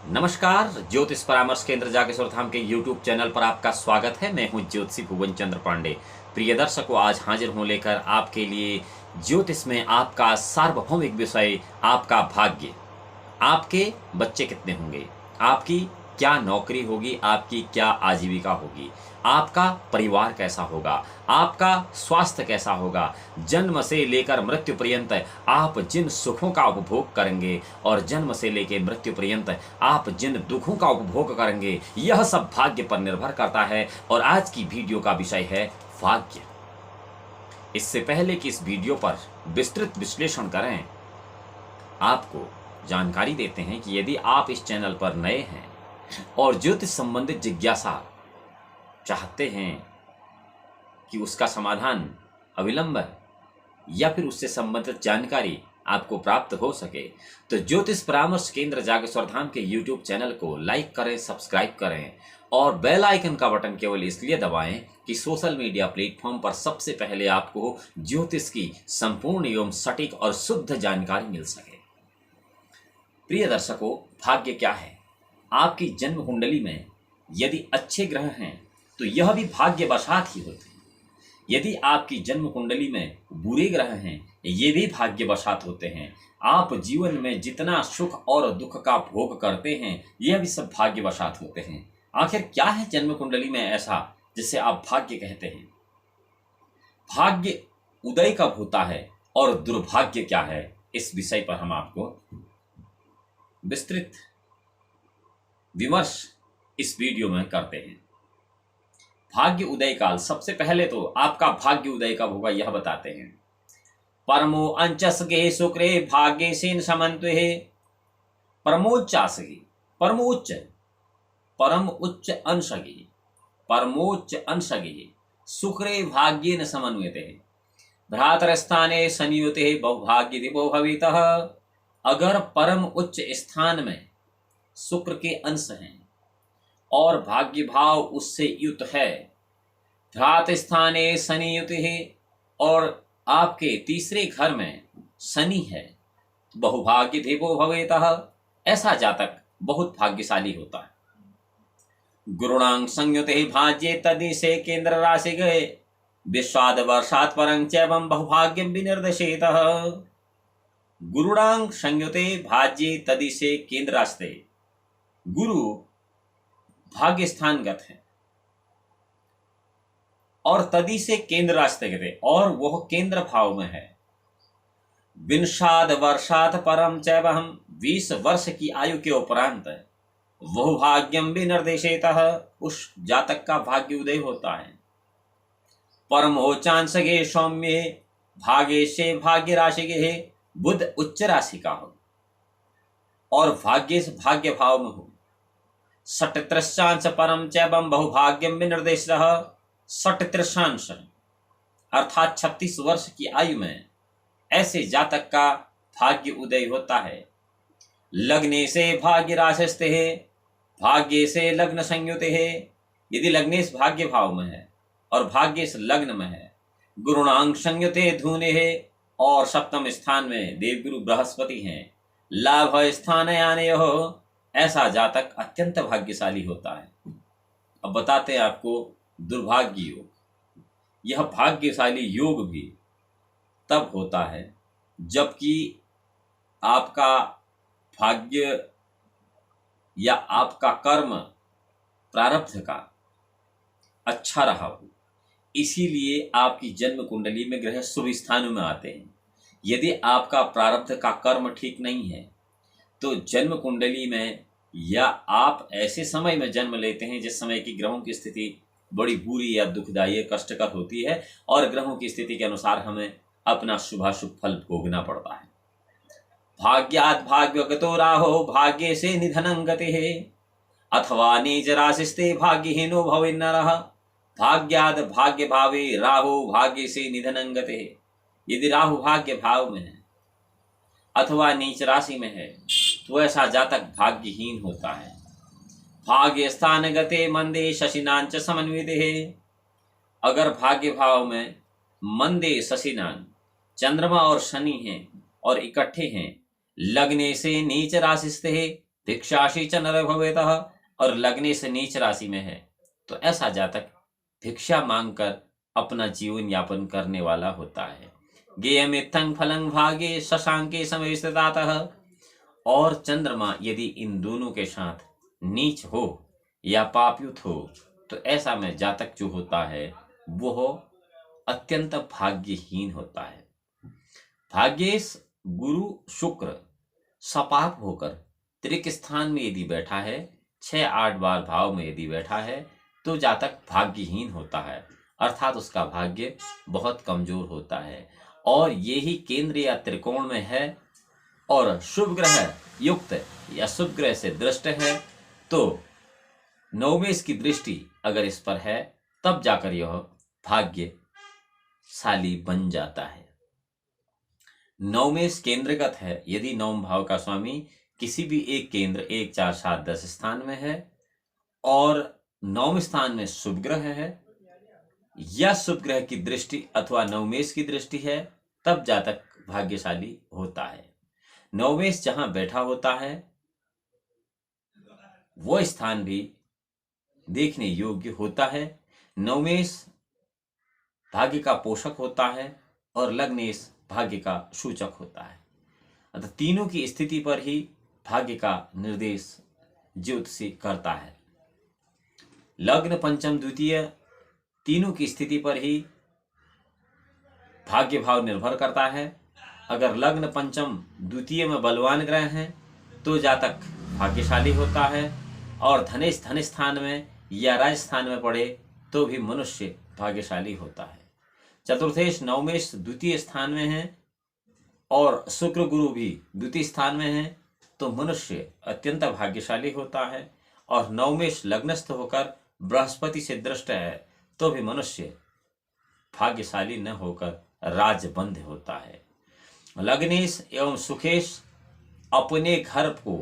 नमस्कार। ज्योतिष परामर्श केंद्र जागेश्वर धाम के YouTube चैनल पर आपका स्वागत है। मैं हूं ज्योतिषी भुवन चंद्र पांडे। प्रिय दर्शकों, आज हाजिर हूं लेकर आपके लिए ज्योतिष में आपका सार्वभौमिक विषय, आपका भाग्य। आपके बच्चे कितने होंगे, आपकी क्या नौकरी होगी, आपकी क्या आजीविका होगी, आपका परिवार कैसा होगा, आपका स्वास्थ्य कैसा होगा, जन्म से लेकर मृत्यु पर्यंत आप जिन सुखों का उपभोग करेंगे और जन्म से लेकर मृत्यु पर्यंत आप जिन दुखों का उपभोग करेंगे, यह सब भाग्य पर निर्भर करता है। और आज की वीडियो का विषय है भाग्य। इससे पहले कि इस वीडियो पर विस्तृत विश्लेषण करें, आपको जानकारी देते हैं कि यदि आप इस चैनल पर नए हैं और ज्योतिष संबंधित जिज्ञासा चाहते हैं कि उसका समाधान अविलंब या फिर उससे संबंधित जानकारी आपको प्राप्त हो सके, तो ज्योतिष परामर्श केंद्र जागेश्वर धाम के YouTube चैनल को लाइक करें, सब्सक्राइब करें और बेल आइकन का बटन केवल इसलिए दबाएं कि सोशल मीडिया प्लेटफॉर्म पर सबसे पहले आपको ज्योतिष की संपूर्ण एवं सटीक और शुद्ध जानकारी मिल सके। प्रिय दर्शकों, भाग्य क्या है? आपकी जन्म कुंडली में यदि अच्छे ग्रह हैं तो यह भी भाग्यवशात ही होते हैं। यदि आपकी जन्म कुंडली में बुरे ग्रह हैं, ये भी भाग्यवशात होते हैं। आप जीवन में जितना सुख और दुख का भोग करते हैं, यह भी सब भाग्यवशात होते हैं। आखिर क्या है जन्म कुंडली में ऐसा जिसे आप भाग्य कहते हैं? भाग्य उदय कब होता है और दुर्भाग्य क्या है, इस विषय पर हम आपको विस्तृत विमर्श इस वीडियो में करते हैं। भाग्य उदय काल, सबसे पहले तो आपका भाग्य उदय कब होगा यह बताते हैं। परमो अंचसगे शुक्रे भाग्य सेन समन्त्वे परमोच्चासगे, परमोच्च परम उच्च अंशगे, परमोच्च अंशगे शुक्रे भाग्येन समन्विते भ्रातरस्थाने संयुते बहुभाग्य दिवो भवितः। अगर परम उच्च स्थान में शुक्र के अंश हैं और भाग्य भाव उससे युत है, भ्रात स्थाने शनि युत है और आपके तीसरे घर में शनि है, बहुभाग्य देवो भवेतः, ऐसा जातक बहुत भाग्यशाली होता है। गुरुणांग संयुते भाज्ये तदिशे केंद्र राशि गए विश्वाद वर्षात् परं चैवं बहुभाग्यं विनिर्देशेतः। गुरुणांग संयुते भाज्ये तदिशे केंद्र रास्ते, गुरु भाग्य स्थानगत है और तदी से केंद्र रास्ते गए और वह केंद्र भाव में है। विंशाद वर्षात परम चैवहम, 20 वर्ष की आयु के उपरांत वह भाग्यम विनिर्देशेतः, उस जातक का भाग्य उदय होता है। परमो चांसगे सौम्य, भाग्य से भाग्य राशि के बुध उच्च राशि का हो और भाग्य से भाग्य भाव में हो। षट तृशांश परम चैवं बहुभाग्यम विनिर्देशः, षट तृशांश अर्थात 36 वर्ष की आयु में ऐसे जातक का भाग्य उदय होता है। लग्ने से भाग्य राशस्ते है, भाग्य से लग्न संयुते है, यदि लग्नेश भाग्य भाव में है और भाग्य से लग्न में है। गुरुणांग संयुते धूने है और सप्तम स्थान में देवगुरु बृहस्पति हैं। लाभ स्थान याने हो, ऐसा जातक अत्यंत भाग्यशाली होता है। अब बताते हैं आपको दुर्भाग्य योग। यह भाग्यशाली योग भी तब होता है जबकि आपका भाग्य या आपका कर्म प्रारब्ध का अच्छा रहा हो, इसीलिए आपकी जन्म कुंडली में ग्रह शुभ स्थानों में आते हैं। यदि आपका प्रारब्ध का कर्म ठीक नहीं है तो जन्म कुंडली में या आप ऐसे समय में जन्म लेते हैं जिस समय की ग्रहों की स्थिति बड़ी बुरी या दुखदायी कष्टकर होती है और ग्रहों की स्थिति के अनुसार हमें अपना शुभाशुभ फल भोगना पड़ता है। भाग्यात् भाग्यगतो राहो, भाग्य से निधनं गतिः, अथवा नीच राशिस्ते भाग्यहीनो भवेन्नरः। भाग्यात् भाग्य भावे राहु, भाग्य से निधनं गतिः, यदि राहु भाग्य भाव में है अथवा नीच राशि में है तो ऐसा जातक भाग्यहीन होता है। भाग्य स्थान गते मंदे शशिनांच समन्विते है, अगर भाग्य भाव में मंदे शशिनान चंद्रमा और शनि हैं और इकट्ठे हैं, लगने से नीच राशि है भिक्षाशी च नर भवेतः, और लगने से नीच राशि में है तो ऐसा जातक भिक्षा मांगकर अपना जीवन यापन करने वाला होता है। गेयमित्थं फलं भागे शशांके समविस्तदातः, और चंद्रमा यदि इन दोनों के साथ नीच हो या पापयुत हो तो ऐसा में जातक जो होता है वो अत्यंत भाग्यहीन होता है। भाग्येश गुरु शुक्र सपाप होकर त्रिक स्थान में यदि बैठा है, 6-8 बार भाव में यदि बैठा है तो जातक भाग्यहीन होता है, अर्थात उसका भाग्य बहुत कमजोर होता है। और यही केंद्र या त्रिकोण में है और शुभ ग्रह युक्त या शुभ ग्रह से दृष्ट है तो नवमेश की दृष्टि अगर इस पर है तब जाकर यह भाग्यशाली बन जाता है। नवमेश केंद्रगत है, यदि नवम भाव का स्वामी किसी भी एक केंद्र 1, 4, 7, 10 स्थान में है और नवम स्थान में शुभ ग्रह है या शुभ ग्रह की दृष्टि अथवा नवमेश की दृष्टि है तब जातक भाग्यशाली होता है। नवमेश जहां बैठा होता है वो स्थान भी देखने योग्य होता है। नवमेश भाग्य का पोषक होता है और लग्नेश भाग्य का सूचक होता है, अतः तीनों की स्थिति पर ही भाग्य का निर्देश ज्योतिषी करता है। लग्न पंचम द्वितीय तीनों की स्थिति पर ही भाग्य भाव निर्भर करता है। अगर लग्न पंचम द्वितीय में बलवान ग्रह हैं तो जातक भाग्यशाली होता है, और धनेश धन स्थान में या राजस्थान में पड़े तो भी मनुष्य भाग्यशाली होता है। चतुर्थेश नवमेश द्वितीय स्थान में है और शुक्र गुरु भी द्वितीय स्थान में है तो मनुष्य अत्यंत भाग्यशाली होता है। और नवमेश लग्नस्थ होकर बृहस्पति से दृष्ट है तो भी मनुष्य भाग्यशाली न होकर राजबंध होता है। लग्नेश एवं सुखेश अपने घर को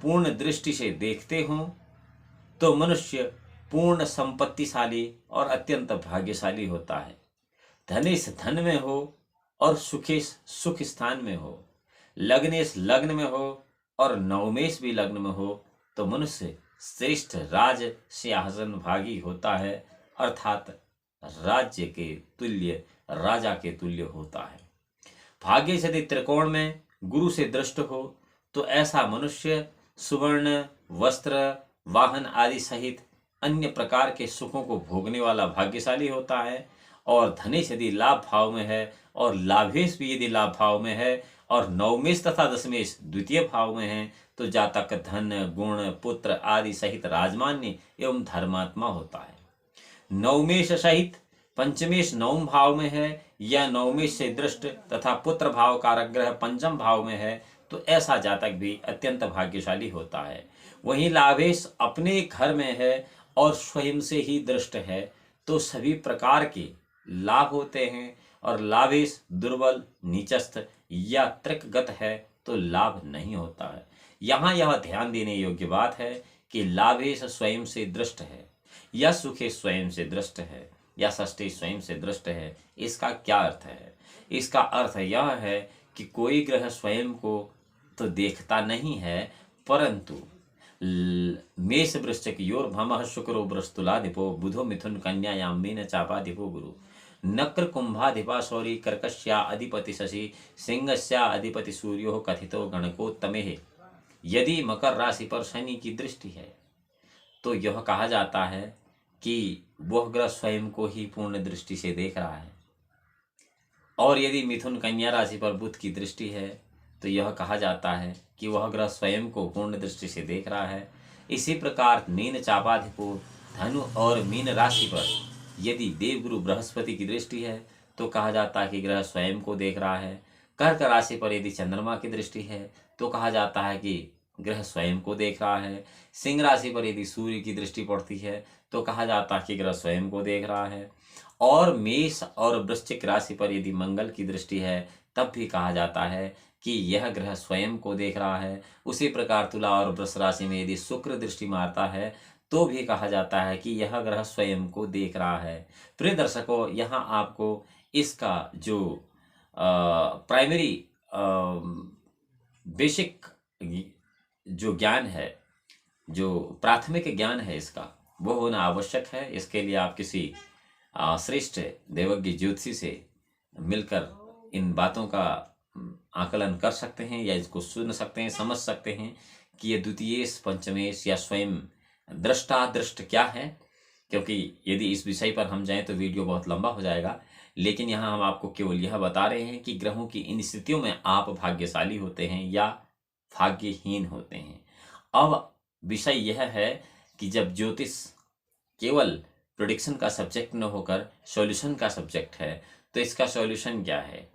पूर्ण दृष्टि से देखते हों तो मनुष्य पूर्ण संपत्तिशाली और अत्यंत भाग्यशाली होता है। धनेश धन में हो और सुखेश सुख स्थान में हो, लग्नेश लग्न में हो और नवमेश भी लग्न में हो तो मनुष्य श्रेष्ठ राज सिंहासन भागी होता है, अर्थात राज्य के तुल्य राजा के तुल्य होता है। भाग्य यदि त्रिकोण में गुरु से दृष्ट हो तो ऐसा मनुष्य सुवर्ण वस्त्र वाहन आदि सहित अन्य प्रकार के सुखों को भोगने वाला भाग्यशाली होता है। और धनेश यदि लाभ भाव में है और लाभेश भी यदि लाभ भाव में है और नवमेश तथा दशमेश द्वितीय भाव में है तो जातक धन गुण पुत्र आदि सहित राजमान्य एवं धर्मात्मा होता है। नवमेश सहित पंचमेश नवम भाव में है या नवमेश से दृष्ट तथा पुत्र भाव कारक ग्रह पंचम भाव में है तो ऐसा जातक भी अत्यंत भाग्यशाली होता है। वहीं लाभेश अपने घर में है और स्वयं से ही दृष्ट है तो सभी प्रकार के लाभ होते हैं, और लाभेश दुर्बल नीचस्थ या त्रिकगत है तो लाभ नहीं होता है। यहाँ यह ध्यान देने योग्य बात है कि लाभेश स्वयं से दृष्ट है या सुखेश स्वयं से दृष्ट है या षष्ठी स्वयं से दृष्ट है। इसका क्या अर्थ है? इसका अर्थ यह है कि कोई ग्रह स्वयं को तो देखता नहीं है, परंतु मेष वृश्चिक योर भमः शुक्रो बृहस्पतिलाधिपो बुधो मिथुन कन्यायां मीन चापाधिपो गुरु नक्र कुंभाधिपा शौरी कर्कश्या अधिपति शशि सिंहस्या अधिपति सूर्यो कथितो गणकोत्तमे। यदि मकर राशि पर शनि की दृष्टि है तो यह कहा जाता है कि वह ग्रह स्वयं को ही पूर्ण दृष्टि से देख रहा है, और यदि मिथुन कन्या राशि पर बुध की दृष्टि है तो यह कहा जाता है कि वह ग्रह स्वयं को पूर्ण दृष्टि से देख रहा है। इसी प्रकार मीन चापाधिपो धनु और मीन राशि पर यदि देवगुरु बृहस्पति की दृष्टि है तो कहा जाता है कि ग्रह स्वयं को देख रहा है। कर्क राशि पर यदि चंद्रमा की दृष्टि है तो कहा जाता है कि ग्रह स्वयं को देख रहा है। सिंह राशि पर यदि सूर्य की दृष्टि पड़ती है तो कहा जाता है कि ग्रह स्वयं को देख रहा है। और मेष और वृश्चिक राशि पर यदि मंगल की दृष्टि है तब भी कहा जाता है कि यह ग्रह स्वयं को देख रहा है। उसी प्रकार तुला और वृष राशि में यदि शुक्र दृष्टि मारता है तो भी कहा जाता है कि यह ग्रह स्वयं को देख रहा है। प्रिय दर्शकों, यहाँ आपको इसका जो प्राइमरी बेसिक जो ज्ञान है, जो प्राथमिक ज्ञान है इसका, वो होना आवश्यक है। इसके लिए आप किसी श्रेष्ठ देवज्ञ ज्योतिषी से मिलकर इन बातों का आकलन कर सकते हैं या इसको सुन सकते हैं, समझ सकते हैं कि ये द्वितीयेश पंचमेश या स्वयं दृष्टा दृष्ट क्या है। क्योंकि यदि इस विषय पर हम जाएं तो वीडियो बहुत लंबा हो जाएगा, लेकिन यहाँ हम आपको केवल यह बता रहे हैं कि ग्रहों की इन स्थितियों में आप भाग्यशाली होते हैं या भाग्यहीन होते हैं। अब विषय यह है कि जब ज्योतिष केवल प्रेडिक्शन का सब्जेक्ट न होकर सॉल्यूशन का सब्जेक्ट है, तो इसका सॉल्यूशन क्या है?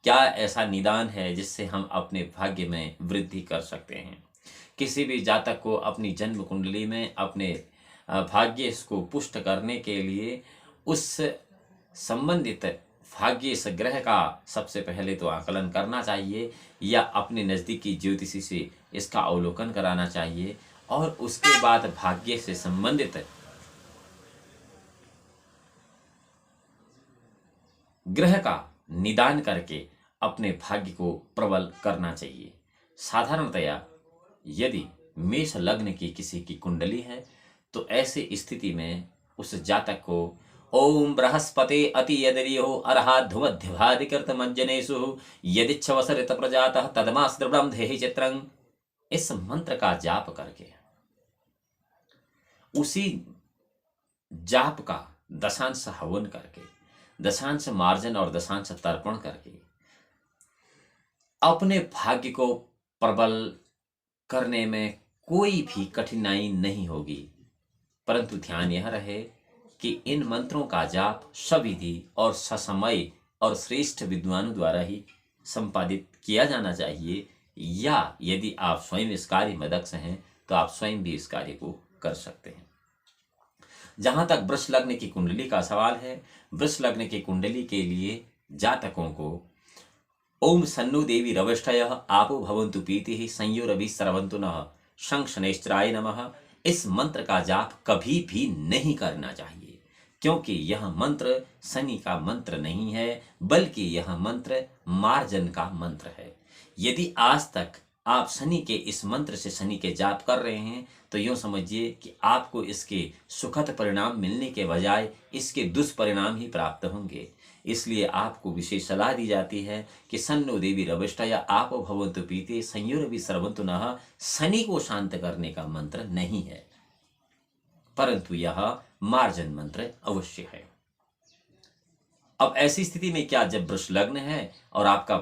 क्या ऐसा निदान है जिससे हम अपने भाग्य में वृद्धि कर सकते हैं? किसी भी जातक को अपनी जन्म कुंडली में अपने भाग्य को पुष्ट करने के लिए उस संबंधित भाग्य ग्रह का सबसे पहले तो आकलन करना चाहिए या अपने नज़दीकी ज्योतिषी से इसका अवलोकन कराना चाहिए, और उसके बाद भाग्य से संबंधित ग्रह का निदान करके अपने भाग्य को प्रबल करना चाहिए। साधारणतया यदि मेष लग्न की किसी की कुंडली है तो ऐसी स्थिति में उस जातक को ओम बृहस्पते अति यदरियो अर्हाध्वध्यभाधिकृत मज्जनेषु यदिच्छवसरित प्रजातः तदमास्त्रब्रह्म धेहि चित्रं, इस मंत्र का जाप करके उसी जाप का दशांश हवन करके, दशांश मार्जन और दशांश तर्पण करके अपने भाग्य को प्रबल करने में कोई भी कठिनाई नहीं होगी। परंतु ध्यान यह रहे कि इन मंत्रों का जाप सविधि और ससमय और श्रेष्ठ विद्वानों द्वारा ही संपादित किया जाना चाहिए, या यदि आप स्वयं इस कार्य में दक्ष हैं तो आप स्वयं भी इस कार्य को कर सकते हैं। जहां तक वृष लग्न की कुंडली का सवाल है, वृष लग्न की कुंडली के लिए जातकों को ओम सन्नु देवी रविष्ठयः आपो भवन्तु पीतिः संयोरभि सरवन्तु नः शं शनैश्चराय नमः, इस मंत्र का जाप कभी भी नहीं करना चाहिए, क्योंकि यह मंत्र शनि का मंत्र नहीं है, बल्कि यह मंत्र मार्जन का मंत्र है। यदि आज तक आप शनि के इस मंत्र से शनि के जाप कर रहे हैं तो यूँ समझिए कि आपको इसके सुखद परिणाम मिलने के बजाय इसके दुष्परिणाम ही प्राप्त होंगे। इसलिए आपको विशेष सलाह दी जाती है कि सन्नो देवी रविष्ठया आपो भवन्तु पीते संयोरभि सर्वन्तु नः, शनि को शांत करने का मंत्र नहीं है, परंतु यह मार्जन मंत्र अवश्य है। अब ऐसी स्थिति में क्या, जब वृष लग्न है और आपका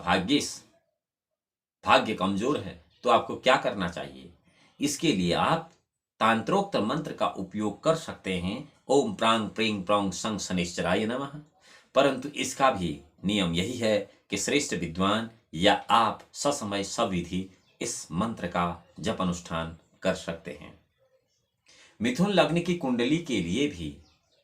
भाग्य कमजोर है तो आपको क्या करना चाहिए? इसके लिए आप तांत्रोक्त मंत्र का उपयोग कर सकते हैं, ओम प्रांग प्रेंग प्रोंग संग शनिश्चराय नमः। परंतु इसका भी नियम यही है कि श्रेष्ठ विद्वान या आप ससमय सविधि इस मंत्र का जप अनुष्ठान कर सकते हैं। मिथुन लग्न की कुंडली के लिए भी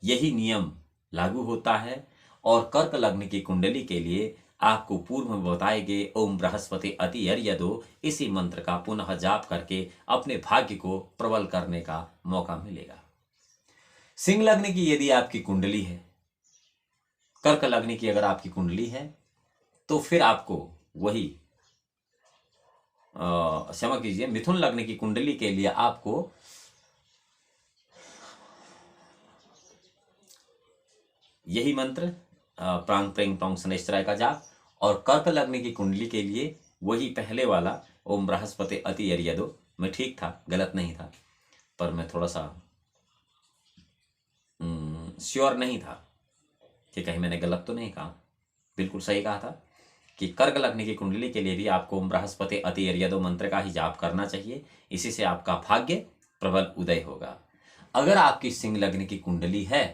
यही नियम लागू होता है, और कर्क लग्न की कुंडली के लिए आपको पूर्व में बताए गए ओम बृहस्पति अति यदो इसी मंत्र का पुनः जाप करके अपने भाग्य को प्रबल करने का मौका मिलेगा। सिंह लग्न की यदि आपकी कुंडली है, कर्क लग्न की अगर आपकी कुंडली है, तो फिर आपको वही क्षमा कीजिए, मिथुन लग्न की कुंडली के लिए आपको यही मंत्र प्रांग प्रेंग प्रोंग शनैश्चराय का जाप, और कर्क लग्न की कुंडली के लिए वही पहले वाला ओम बृहस्पति अति यदो। मैं ठीक था, गलत नहीं था, पर मैं थोड़ा सा श्योर नहीं था कि कहीं मैंने गलत तो नहीं कहा। बिल्कुल सही कहा था कि कर्क लग्न की कुंडली के लिए भी आपको ओम बृहस्पति अति यदो मंत्र का ही जाप करना चाहिए। इसी से आपका भाग्य प्रबल उदय होगा। अगर आपकी सिंह लग्न की कुंडली है,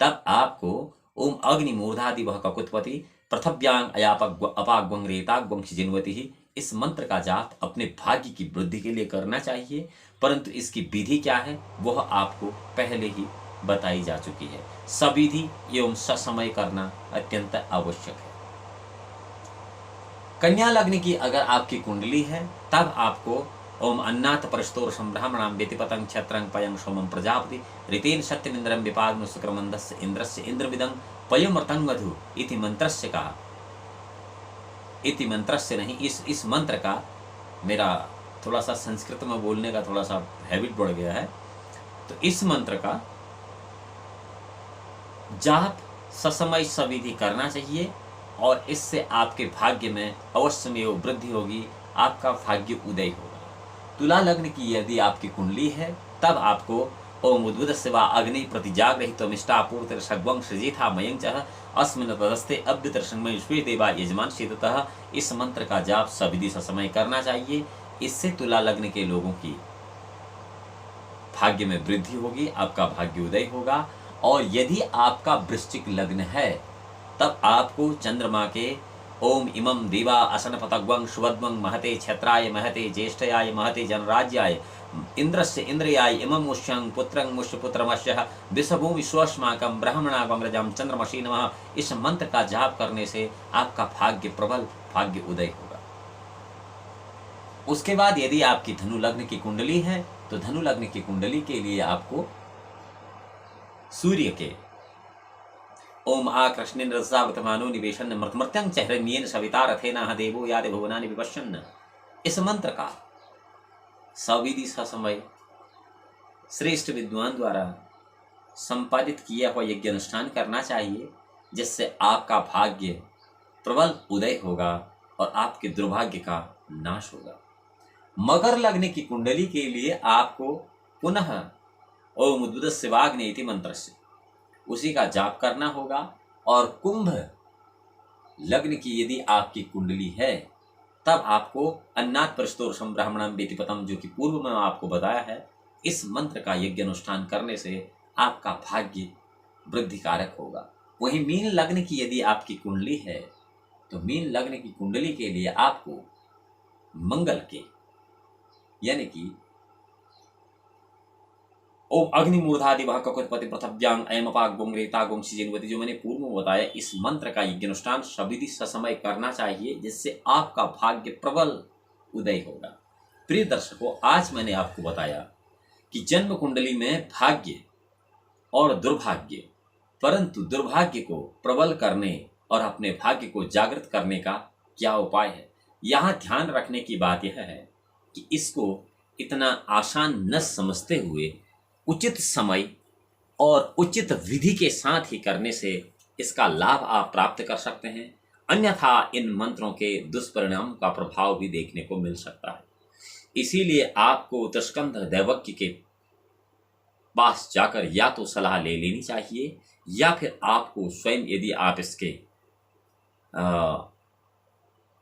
तब आपको ओम अग्नि मूर्धादि वह ककुत्पति पृथव्यांग अपाग्वं रेताग्वं जिन्वति, इस मंत्र का जाप अपने भाग्य की वृद्धि के लिए करना चाहिए। परंतु इसकी विधि क्या है वह आपको पहले ही बताई जा चुकी है। सविधि एवं ससमय करना अत्यंत आवश्यक है। कन्या लग्न की अगर आपकी कुंडली है, तब आपको ओम अन्नाथ परस्तोर संभ्रामणाम व्यतिपतं क्षत्रं पयं सोमं प्रजापति ऋतेन सत्यमिंद्रं विपाग्नु शुक्रमंदस्य इंद्रस्य इंद्रविदं पयमृतंगधु इति मंत्रस्य कहा। इति मंत्रस्य नहीं, इस मंत्र का मेरा थोड़ा सा संस्कृत में बोलने का थोड़ा सा हैबिट बढ़ गया है। तो इस मंत्र का जाप ससमय सविधि करना चाहिए और इससे आपके भाग्य में अवश्य में वृद्धि होगी, आपका भाग्य उदय होगा। तुला लग्न की यदि आपकी कुंडली है तब आपको ओम उद्भुत शिवा अग्नि प्रतिजाग्रहितमिष्टापूर्तिर सग्वं सृजिथा मयं च अस्मिन् तदस्ते अभ्युतरसंमय श्वे देवा यजमान शीततः इस मंत्र का जाप सविधि ससमय करना चाहिए। इससे तुला लग्न के लोगों की भाग्य में वृद्धि होगी, आपका भाग्य उदय होगा। और यदि आपका वृश्चिक लग्न है तब आपको चंद्रमा के ओम इमं देवा असनपतग्वं शुभद्वं महते क्षत्राय महते ज्येष्ठयाय महते जनराज्याय इंद्रस्य इंद्रियाय इमं मुष्यं पुत्रं मुष्यपुत्रमस्य विश्वभूमि स्वस्माकं ब्रह्मणागमृजं चंद्रमसी नमः। इस मंत्र का जाप करने से आपका भाग्य प्रबल, भाग्य उदय होगा। उसके बाद यदि आपकी धनु लग्न की कुंडली है तो धनु लग्न की कुंडली के लिए आपको सूर्य के ओम आ कृष्णेन रसावतमानो निवेशन मृतमर्त्यं चहरण्येन सविता रथेना देवो यादे भुवनानि विपश्यन् इस मंत्र का सविधि ससमय श्रेष्ठ विद्वान द्वारा संपादित किया हुआ यज्ञ अनुष्ठान करना चाहिए, जिससे आपका भाग्य प्रबल उदय होगा और आपके दुर्भाग्य का नाश होगा। मकर लग्न की कुंडली के लिए आपको पुनः ओम उद्भुत शिवाग्नि इति मंत्र से उसी का जाप करना होगा। और कुंभ लग्न की यदि आपकी कुंडली है तब आपको अन्नात् परिष्टोषम ब्राह्मणम व्यतिपतम, जो कि पूर्व में आपको बताया है, इस मंत्र का यज्ञ अनुष्ठान करने से आपका भाग्य वृद्धिकारक होगा। वहीं मीन लग्न की यदि आपकी कुंडली है तो मीन लग्न की कुंडली के लिए आपको मंगल के यानी कि ओम अग्निमूर्धादि वह ककुतपति पृथव्यांग अयमपाक गोंग्रेता गोंसी जिनवती, जो मैंने पूर्व में बताया, इस मंत्र का यज्ञानुष्ठान सविधि ससमय करना चाहिए, जिससे आपका भाग्य प्रबल उदय होगा। प्रिय दर्शकों, आज मैंने आपको बताया कि जन्म कुंडली में भाग्य और दुर्भाग्य, परंतु दुर्भाग्य को प्रबल करने और अपने भाग्य को जागृत करने का क्या उपाय है। यहाँ ध्यान रखने की बात यह है कि इसको इतना आसान न समझते हुए उचित समय और उचित विधि के साथ ही करने से इसका लाभ आप प्राप्त कर सकते हैं, अन्यथा इन मंत्रों के दुष्परिणाम का प्रभाव भी देखने को मिल सकता है। इसीलिए आपको उत्स्कंध दैवज्ञ के पास जाकर या तो सलाह ले लेनी चाहिए या फिर आपको स्वयं, यदि आप इसके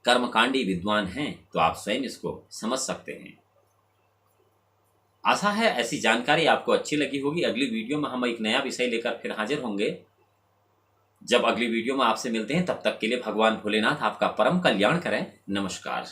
कर्मकांडी विद्वान हैं तो आप स्वयं इसको समझ सकते हैं। आशा है ऐसी जानकारी आपको अच्छी लगी होगी। अगली वीडियो में हम एक नया विषय लेकर फिर हाजिर होंगे। जब अगली वीडियो में आपसे मिलते हैं तब तक के लिए भगवान भोलेनाथ आपका परम कल्याण करें। नमस्कार।